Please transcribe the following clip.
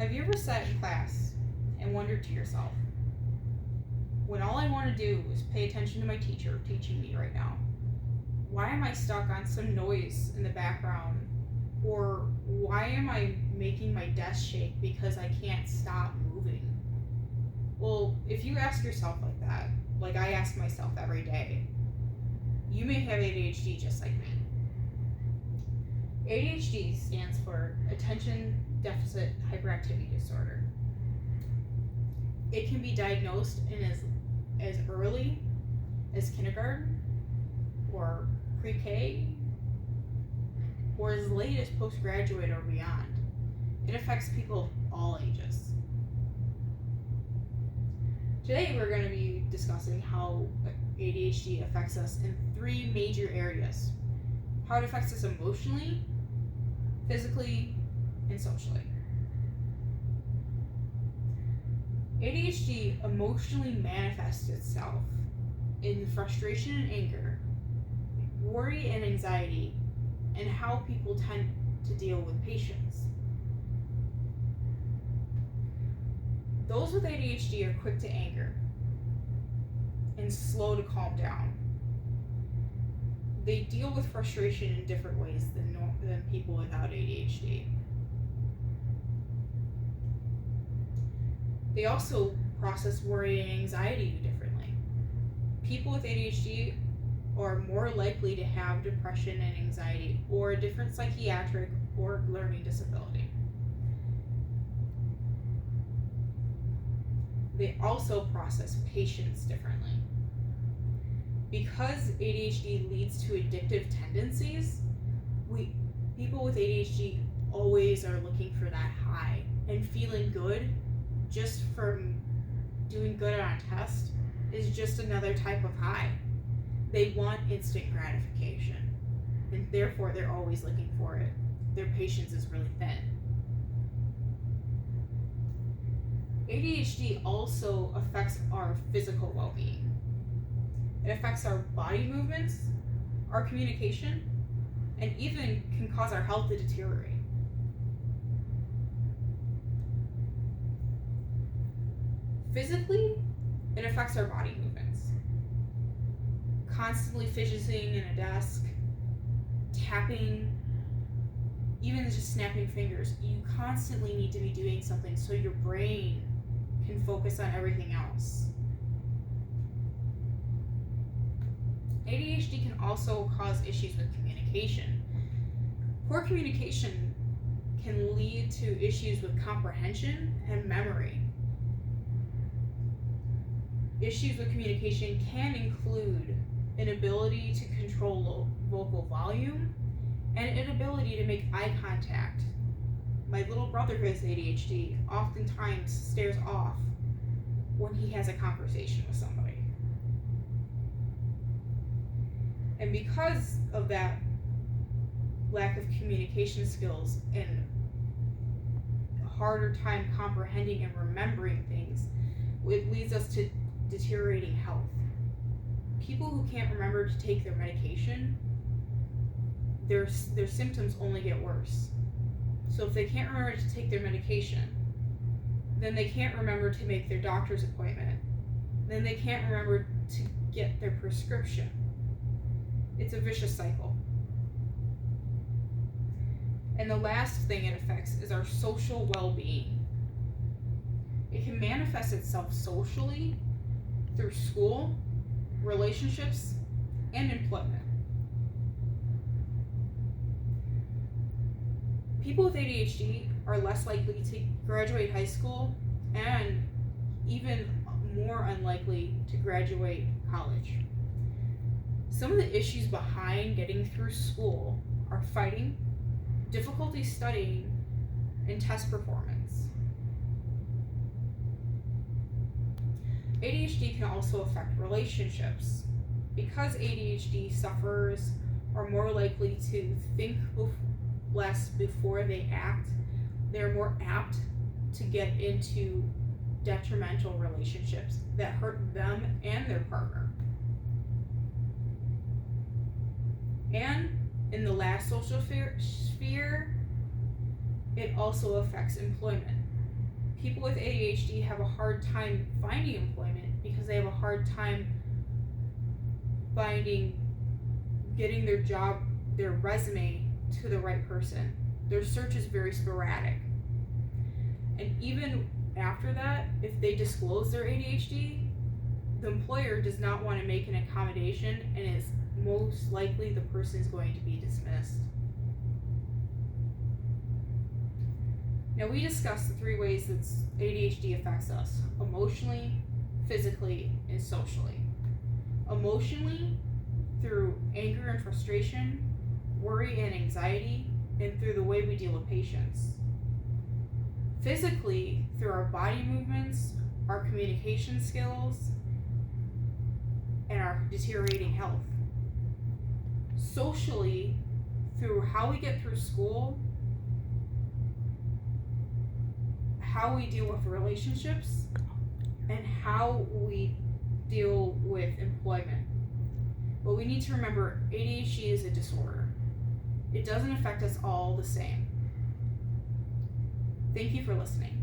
Have you ever sat in class and wondered to yourself, when all I want to do is pay attention to my teacher teaching me right now, why am I stuck on some noise in the background? Or why am I making my desk shake because I can't stop moving? Well, if you ask yourself like that, like I ask myself every day, you may have ADHD just like me. ADHD stands for Attention Deficit Hyperactivity Disorder. It can be diagnosed in as early as kindergarten or pre-K or as late as postgraduate or beyond. It affects people of all ages. Today we're going to be discussing how ADHD affects us in 3 major areas. How it affects us emotionally, physically, and socially. ADHD emotionally manifests itself in frustration and anger, worry and anxiety, and how people tend to deal with patients. Those with ADHD are quick to anger and slow to calm down. They deal with frustration in different ways than people without ADHD. They also process worry and anxiety differently. People with ADHD are more likely to have depression and anxiety or a different psychiatric or learning disability. They also process patients differently. Because ADHD leads to addictive tendencies, people with ADHD always are looking for that high, and feeling good just from doing good on a test is just another type of high. They want instant gratification, and therefore they're always looking for it. Their patience is really thin. ADHD also affects our physical well-being. It affects our body movements, our communication, and even can cause our health to deteriorate. Physically, it affects our body movements. Constantly fidgeting in a desk, tapping, even just snapping fingers. You constantly need to be doing something so your brain can focus on everything else. ADHD can also cause issues with communication. Poor communication can lead to issues with comprehension and memory. Issues with communication can include inability to control vocal volume and an inability to make eye contact. My little brother who has ADHD oftentimes stares off when he has a conversation with somebody. And because of that lack of communication skills and a harder time comprehending and remembering things, it leads us to deteriorating health. People who can't remember to take their medication, their symptoms only get worse. So if they can't remember to take their medication, then they can't remember to make their doctor's appointment. Then they can't remember to get their prescription. It's a vicious cycle. And the last thing it affects is our social well-being. It can manifest itself socially through school, relationships, and employment. People with ADHD are less likely to graduate high school and even more unlikely to graduate college. Some of the issues behind getting through school are fighting, difficulty studying, and test performance. ADHD can also affect relationships. Because ADHD sufferers are more likely to think less before they act, they're more apt to get into detrimental relationships that hurt them and their partner. And in the last social sphere, it also affects employment. people with ADHD have a hard time finding employment because they have a hard time getting their job, their resume to the right person. Their search is very sporadic. And even after that, if they disclose their ADHD, the employer does not want to make an accommodation, and is most likely the person is going to be dismissed. Now, we discussed the 3 ways that ADHD affects us: emotionally, physically, and socially. Emotionally, through anger and frustration, worry and anxiety, and through the way we deal with patients. Physically, through our body movements, our communication skills, and our deteriorating health. Socially, through how we get through school, how we deal with relationships, and how we deal with employment. But we need to remember, ADHD is a disorder. It doesn't affect us all the same. Thank you for listening.